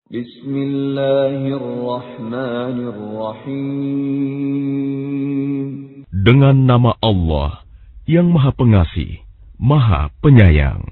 Bismillahirrahmanirrahim. Dengan nama Allah yang Maha Pengasih, Maha Penyayang.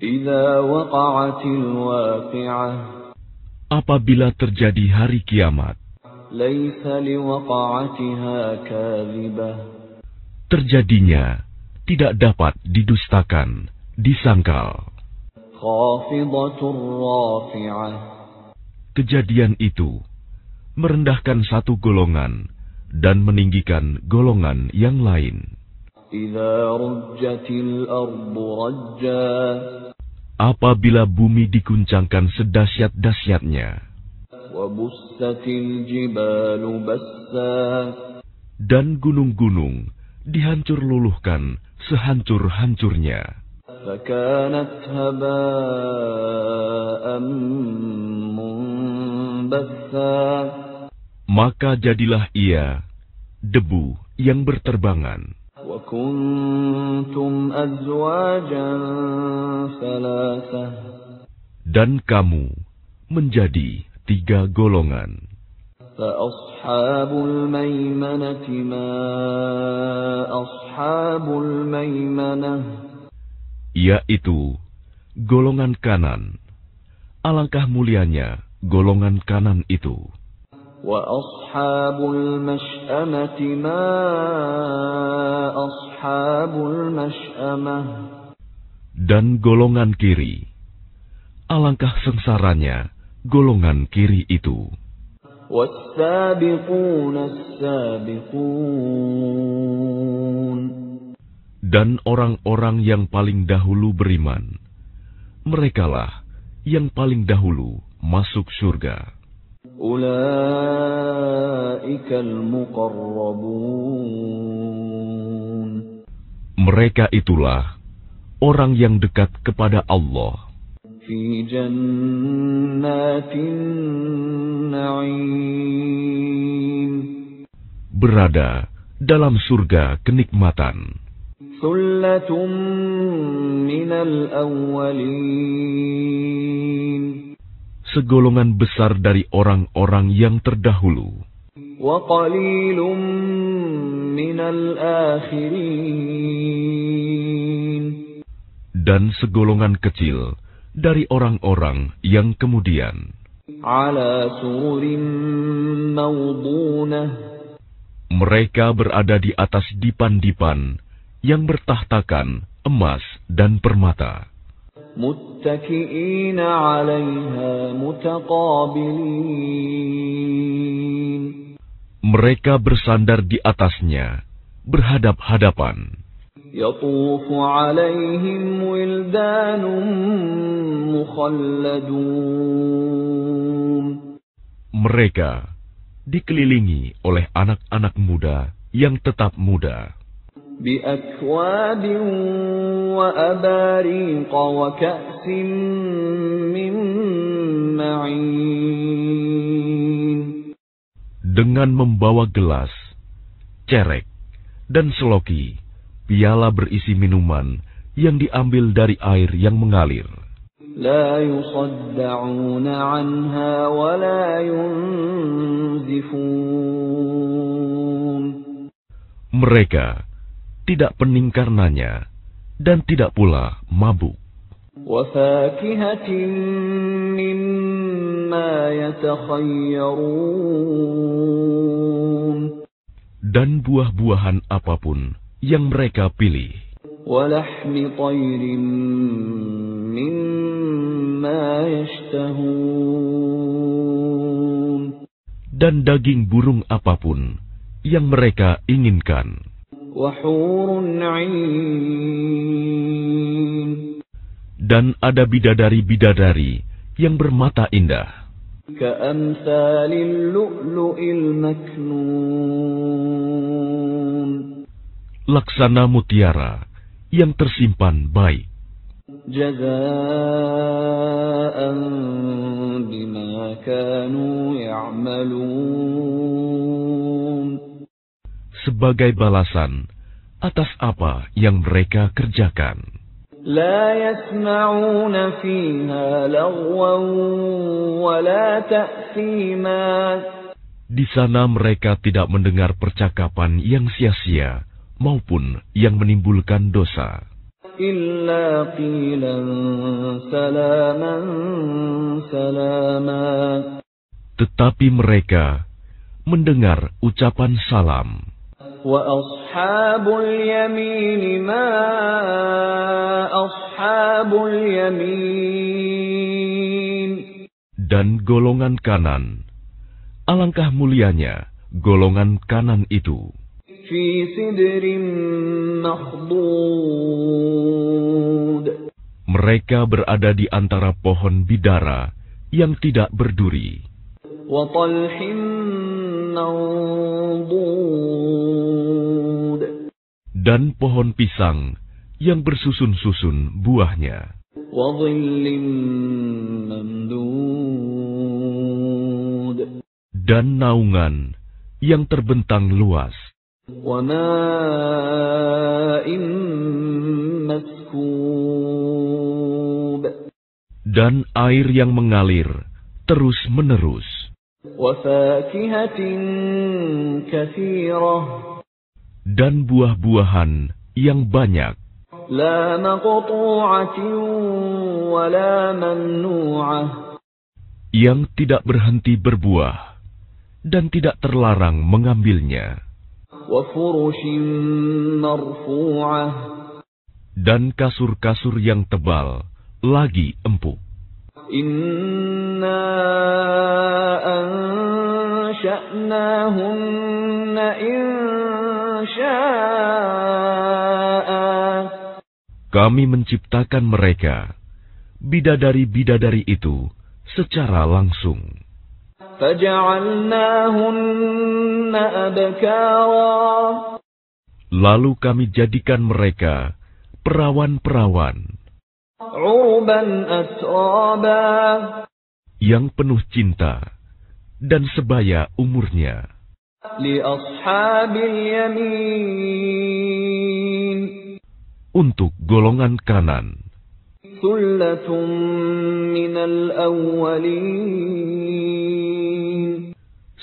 Idza waqa'atil waqi'ah. Apabila terjadi hari kiamat, Laisa liwaqa'atiha kadhibah. terjadinya tidak dapat didustakan, disangkal. Khafidatur rafi'ah. Kejadian itu merendahkan satu golongan dan meninggikan golongan yang lain. Idza rujjatil ardu rajja. Apabila bumi diguncangkan sedahsyat-dahsyatnya, Wa bussatil jibalu bassa. dan gunung-gunung dihancur luluhkan sehancur-hancurnya, Fakanat haba'an munbatha. maka jadilah ia debu yang berterbangan. Wa kuntum azwajan thalathah. Dan kamu menjadi 3 golongan. Fa ashabul maimanati ma ashabul maimanah. Yaitu golongan kanan. Alangkah mulianya golongan kanan itu. Wa ashabul mash'amati ma ashabul mash'amah. Dan golongan kiri. Alangkah sengsaranya golongan kiri itu. Was-sabiquna as-sabiqun. Dan orang-orang yang paling dahulu beriman, merekalah yang paling dahulu masuk surga. Ulaikal muqarrabun. Mereka itulah orang yang dekat kepada Allah Fi jannatin na'im. berada dalam surga kenikmatan. Sullatun minal awwalin. Segolongan besar dari orang-orang yang terdahulu. Wa qalilun minal akhirin. Dan segolongan kecil dari orang-orang yang kemudian. Ala sururin mawdunah. Mereka berada di atas dipan-dipan yang bertahtakan emas dan permata. Muttaki'ina 'alaiha mutaqabilin. Mereka bersandar di atasnya, berhadap-hadapan. Yatufu 'alaihim wildanun mukhalladun. Mereka dikelilingi oleh anak-anak muda yang tetap muda. بأكواب وأباريق وكأس من معين. Dengan membawa gelas, cerek, dan seloki, piala berisi minuman yang diambil dari air yang mengalir. لا يصدعون عنها ولا ينزفون. Mereka tidak pening karenanya, dan tidak pula mabuk. وفاكهة مما يتخيرون. Dan buah-buahan apapun yang mereka pilih. ولحم طير مما يشتهون. Dan daging burung apapun yang mereka inginkan. وحور عين. Dan ada bidadari-bidadari yang bermata indah. كأمثال اللؤلؤ المكنون. Laksana mutiara yang tersimpan baik. جزاء بما كانوا يعملون. Sebagai balasan atas apa yang mereka kerjakan. لا يسمعون فيها لغوا ولا تأثيما. Di sana mereka tidak mendengar percakapan yang sia-sia maupun yang menimbulkan dosa. إلا قيلا سلاما سلاما. Tetapi mereka mendengar ucapan salam. وأصحاب اليمين ما أصحاب اليمين. Dan golongan kanan, alangkah mulianya golongan kanan itu. في سدر مخضود. Mereka berada di antara pohon bidara yang tidak berduri. وطلح منضود. Dan pohon pisang yang bersusun-susun buahnya. وظل ممدود. Dan naungan yang terbentang luas. وماء مسكوب. Dan air yang mengalir terus-menerus. وفاكهة كثيرة. Dan buah-buahan yang banyak. لا مقطوعة ولا ممنوعة. Yang tidak berhenti berbuah dan tidak terlarang mengambilnya. وفرش مرفوعة. Dan kasur-kasur yang tebal lagi empuk. إنا أنشأناهن إنشاء. Kami menciptakan mereka, bidadari-bidadari itu, secara langsung. فجعلناهن أبكارا. Lalu kami jadikan mereka perawan-perawan عربا أترابا. yang penuh cinta dan sebaya umurnya. لأصحاب اليمين. Untuk golongan kanan, ثلة من الأولين.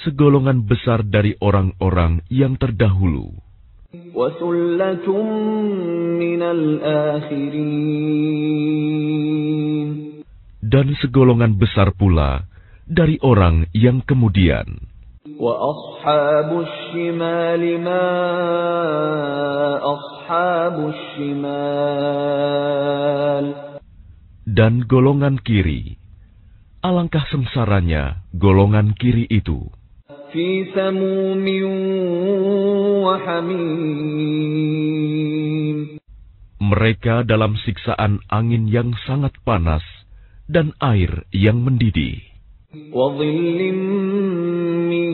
segolongan besar dari orang-orang yang terdahulu. وثلة من الآخرين. Dan segolongan besar pula dari orang yang kemudian. وأصحاب الشمال ما أصحاب الشمال. Dan golongan kiri, alangkah sengsaranya golongan kiri itu. في سموم وحميم. Mereka dalam siksaan angin yang sangat panas dan air yang mendidih. وظل من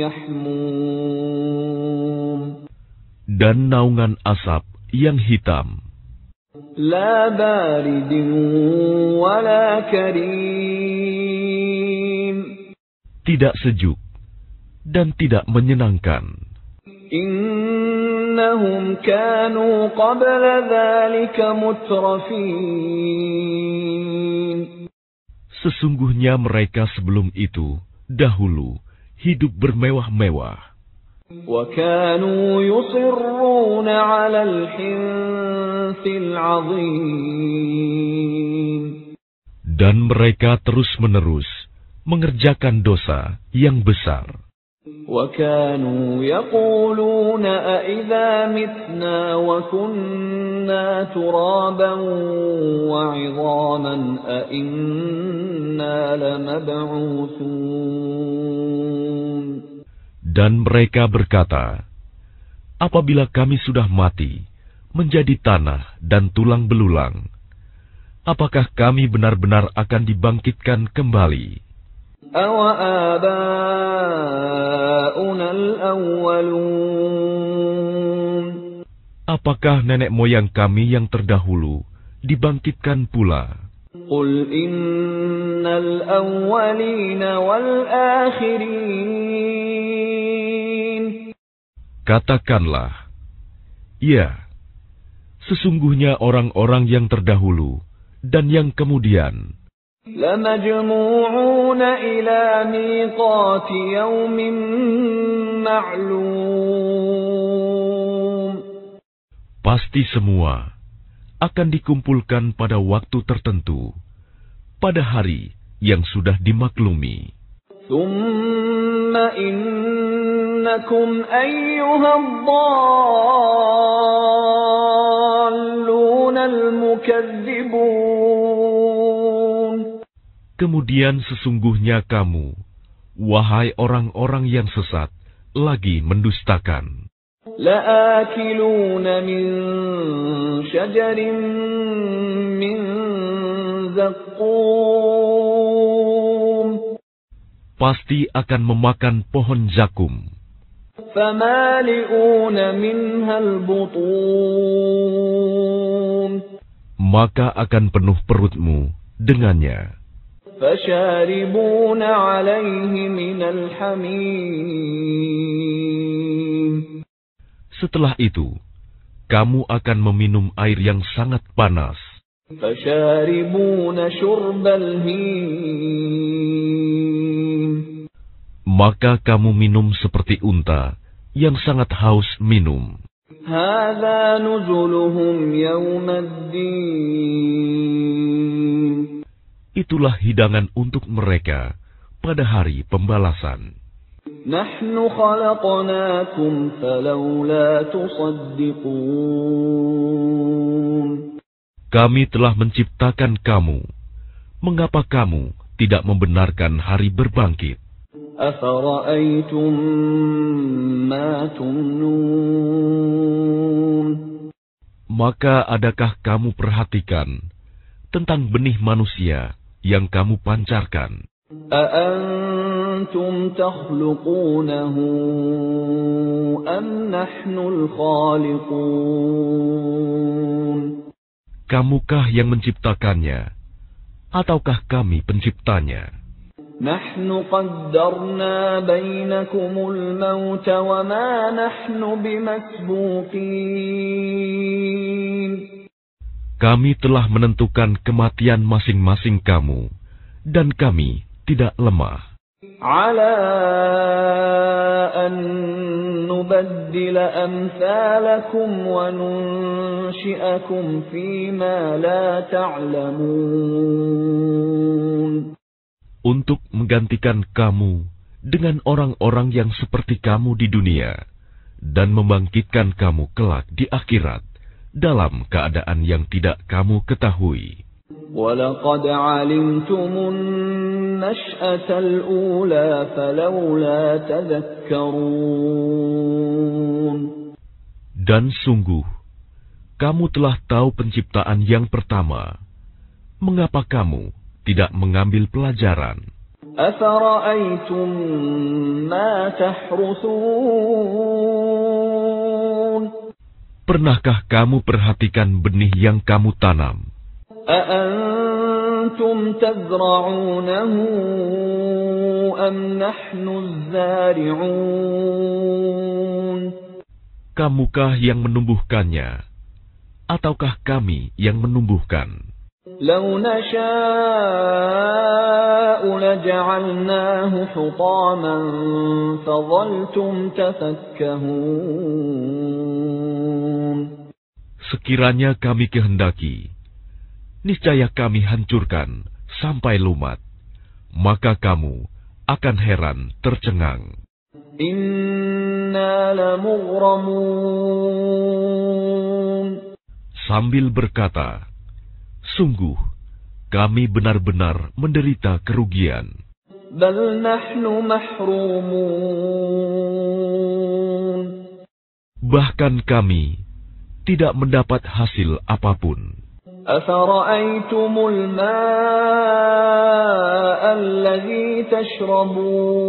يحموم. Dan naungan asap yang hitam. لا بارد ولا كريم. Tidak sejuk dan tidak menyenangkan. إنهم كانوا قبل ذلك مترفين. Sesungguhnya mereka sebelum itu, dahulu, hidup bermewah-mewah. وكانوا يصرون على الحنث العظيم. Dan mereka terus-menerus mengerjakan dosa yang besar. وكانوا يقولون أإذا متنا وكنا ترابا وعظاما أإنا لمبعوثون. Dan mereka berkata, apabila kami sudah mati, menjadi tanah dan tulang belulang, apakah kami benar-benar akan dibangkitkan kembali? أَوَآبَاؤُنَا الْأَوَّلُونَ. Apakah nenek moyang kami yang terdahulu dibangkitkan pula? قُلْ إِنَّ الْأَوَّلِينَ وَالْآخِرِينَ. Katakanlah, ya, sesungguhnya orang-orang yang terdahulu dan yang kemudian. لَمَجْمُوعُونَ إِلَى مِيقَاتِ يَوْمٍ مَّعْلُومٍ. Pasti semua akan dikumpulkan pada waktu tertentu, pada hari yang sudah dimaklumi. ثُمَّ إِنَّكُمْ أَيُّهَا الضَّالُّونَ الْمُكَذِّبُونَ. Kemudian sesungguhnya kamu, wahai orang-orang yang sesat, lagi mendustakan. لَآكِلُونَ مِنْ شَجَرٍ مِّنْ زَقُّومٍ. Pasti akan memakan pohon zakum. فَمَالِئُونَ مِنْهَا الْبُطُونَ. Maka akan penuh perutmu dengannya. فَشَارِبُونَ عَلَيْهِ مِنَ الْحَمِيمِ. Setelah itu, kamu akan meminum air yang sangat panas. فَشَارِبُونَ شُرْبَ الْهِيمِ. Maka kamu minum seperti unta yang sangat haus minum. هَذَا نُزُلُهُمْ يَوْمَ الدِّينِ. Itulah hidangan untuk mereka pada hari pembalasan. نَحْنُ خَلَقْنَاكُمْ فَلَوْلَا تُصَدِّقُونَ. Kami telah menciptakan kamu. Mengapa kamu tidak membenarkan hari berbangkit? أَفَرَأَيْتُمْ مَا تُمْنُونَ. Maka adakah kamu perhatikan tentang benih manusia yang kamu pancarkan? أَأَنْتُمْ تَخْلُقُونَهُ أَمْ نَحْنُ الْخَالِقُونَ. Kamukah yang menciptakannya, ataukah kami penciptanya? نَحْنُ قَدَّرْنَا بَيْنَكُمُ الْمَوْتَ وَمَا نَحْنُ بِمَسْبُوقِينَ. Kami telah menentukan kematian masing-masing kamu, dan kami tidak lemah. عَلَىٰ أَن نُّبَدِّلَ أَمْثَالَكُمْ وَنُنشِئَكُمْ فِيمَا لَا تَعْلَمُونَ. Untuk menggantikan kamu dengan orang-orang yang seperti kamu di dunia, dan membangkitkan kamu kelak di akhirat dalam keadaan yang tidak kamu ketahui. وَلَقَدْ عَلِمْتُمُ النَّشْأَةَ الْأُولَى فَلَوْلَا تَذَكَّرُونَ. Dan sungguh, kamu telah tahu penciptaan yang pertama. Mengapa kamu tidak mengambil pelajaran? أَفَرَأَيْتُمْ مَا تَحْرُثُونَ. Pernahkah kamu perhatikan benih yang kamu tanam? أَأَنْتُمْ تَزْرَعُونَهُ أَمْ نَحْنُ الزَّارِعُونَ. Kamukah yang menumbuhkannya, ataukah kami yang menumbuhkan? لَوْ نَشَاءُ لَجَعَلْنَاهُ حُطَامًا فَظَلْتُمْ تَفَكَّهُونَ. Sekiranya kami kehendaki, niscaya kami hancurkan sampai lumat, maka kamu akan heran tercengang. Inna lamughramun. Sambil berkata, sungguh kami benar-benar menderita kerugian. Bal nahnu mahrumun. Bahkan kami tidak mendapat hasil apapun. Afara'aytumul ma'a alladhi tashrabun.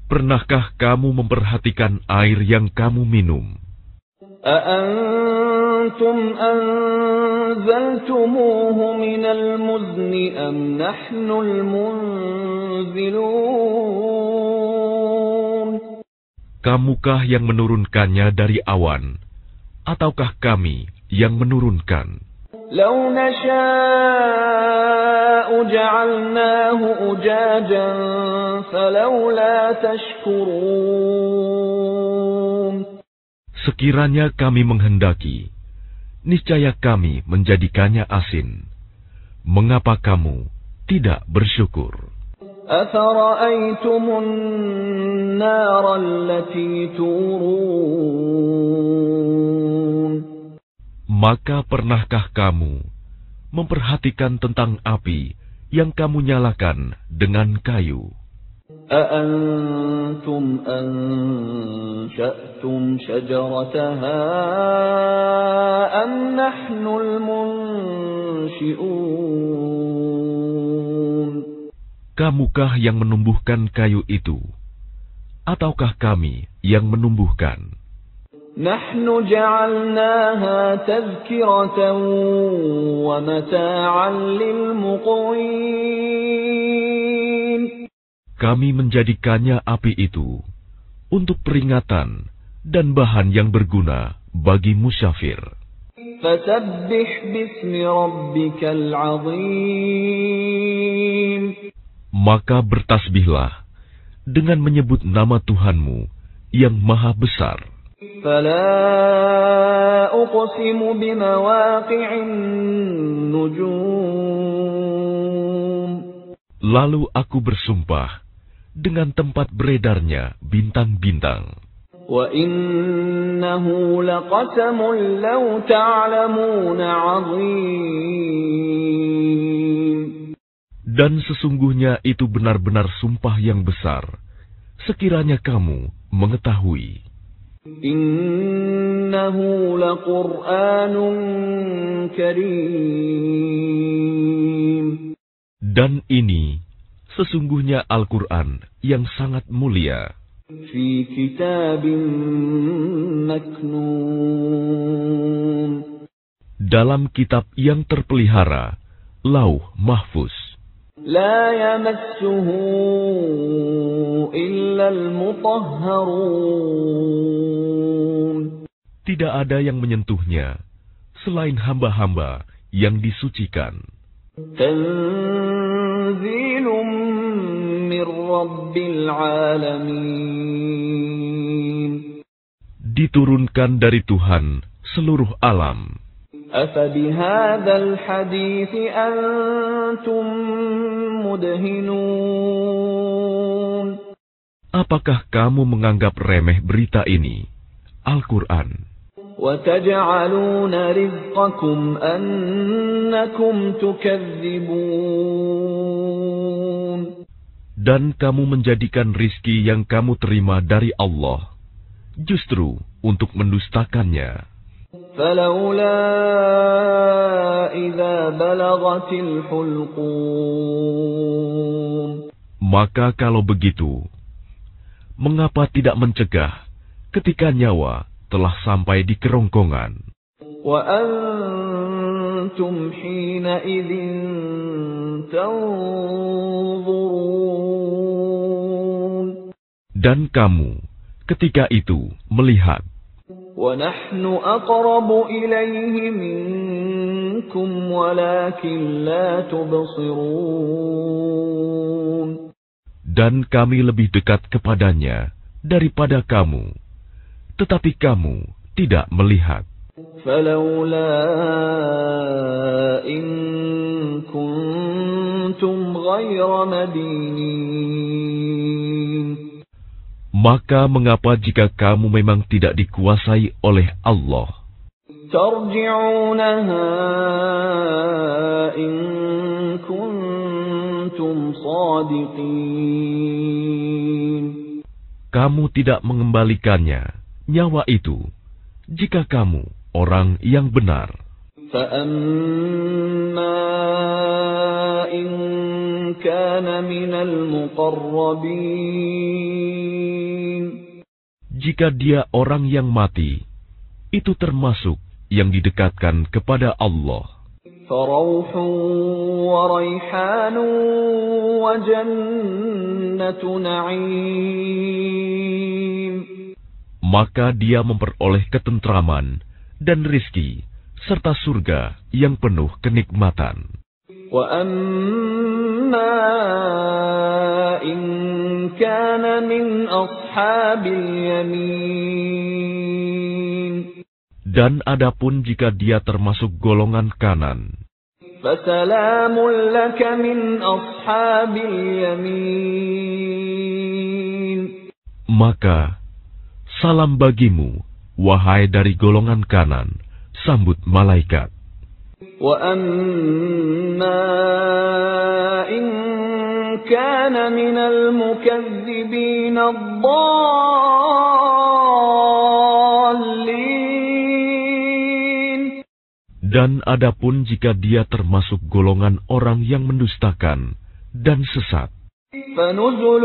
Pernahkah kamu memperhatikan air yang kamu minum? A'antum anzaltumuhu minal muzni am nahnul munzilun. Kamukah yang menurunkannya dari awan, ataukah kami yang menurunkan? لو نشاء جعلناه أجاجا فلولا تشكرون. Sekiranya kami menghendaki, niscaya kami menjadikannya asin. Mengapa kamu tidak bersyukur? أفرأيتم النار التي تورون. Maka pernahkah kamu memperhatikan tentang api yang kamu nyalakan dengan kayu? أأنتم أنشأتم شجرتها أم نحن المنشئون. Kamukah yang menumbuhkan kayu itu, ataukah kami yang menumbuhkan? نحن جعلناها تذكرة ومتاعا للمقوين. Kami menjadikannya api itu untuk peringatan dan bahan yang berguna bagi musyafir. فسبح باسم ربك العظيم. Maka bertasbihlah dengan menyebut nama Tuhanmu yang maha besar. فلا أقسم بمواقع النجوم. Lalu aku bersumpah dengan tempat beredarnya bintang-bintang. وإنه لقسم لو تعلمون عظيم. Dan sesungguhnya itu benar-benar sumpah yang besar, sekiranya kamu mengetahui. إنه لقرآن كريم. Dan ini sesungguhnya Al-Quran yang sangat mulia. في كتاب مكنون. Dalam kitab yang terpelihara, Lauh Mahfuz. لا يمسه إلا المطهرون. Tidak ada yang menyentuhnya selain hamba-hamba yang disucikan. تنزيل من رب العالمين. Diturunkan dari Tuhan seluruh alam. أفبهذا الحديث أنتم مدهنون. Apakah kamu menganggap remeh berita ini, Al-Quran? وتجعلون رزقكم أنكم تكذبون. Dan kamu menjadikan rizki yang kamu terima dari Allah, justru untuk mendustakannya. فلولا إذا بلغت الحلقوم. Maka kalau begitu, mengapa tidak mencegah ketika nyawa telah sampai di kerongkongan? وأنتم حينئذ تنظرون. Dan kamu ketika itu melihat. وَنَحْنُ أَقْرَبُ إِلَيْهِ مِنكُمْ وَلَكِنْ لَا تُبْصِرُونَ. Dan kami lebih dekat kepadanya daripada kamu, tetapi kamu tidak melihat. فَلَوْلَا إِن كُنتُمْ غَيْرَ مَدِينِينَ. Maka mengapa jika kamu memang tidak dikuasai oleh Allah? تَرْجِعُونَهَا إِن كُنتُمْ صَادِقِينَ. Kamu tidak mengembalikannya, nyawa itu, jika kamu orang yang benar. فَأَمَّا إِن كَانَ مِنَ الْمُقَرَّبِينَ. Jika dia orang yang mati, itu termasuk yang didekatkan kepada Allah. فَرَوْحٌ وَرَيْحَانٌ وَجَنَّةُ نَعِيمٍ. Maka dia memperoleh ketentraman dan rizki serta surga yang penuh kenikmatan. وَأَمَّا إِنْ كَانَ مِنْ أَصْحَابِ الْيَمِينِ Dan adapun jika dia termasuk golongan kanan, فَسَلَامٌ لَكَ مِنْ أَصْحَابِ الْيَمِينِ maka salam bagimu, wahai dari golongan kanan, sambut malaikat. وَأَمَّا إِنْ كَانَ مِنَ الْمُكَذِّبِينَ الضَّالِّينَ Dan adapun jika dia termasuk golongan orang yang mendustakan dan sesat, فَنُزُلٌ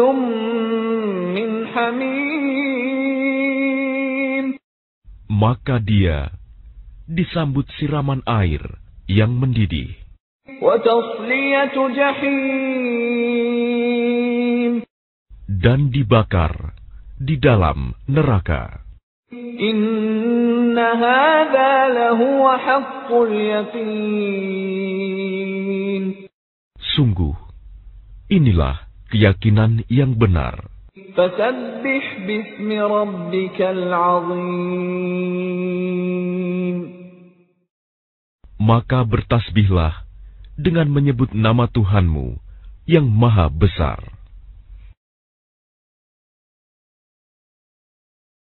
مِّنْ حَمِيمٍ maka dia disambut siraman air yang mendidih وَتَصْلِيَةُ جَحِيمٍ dan dibakar di dalam neraka. إِنَّ هَذَا لَهُوَ حَقُّ الْيَقِينِ Sungguh, inilah keyakinan yang benar. فَسَبِّحْ بِاسْمِ رَبِّكَ الْعَظِيمِ Maka bertasbihlah dengan menyebut nama Tuhanmu yang maha besar.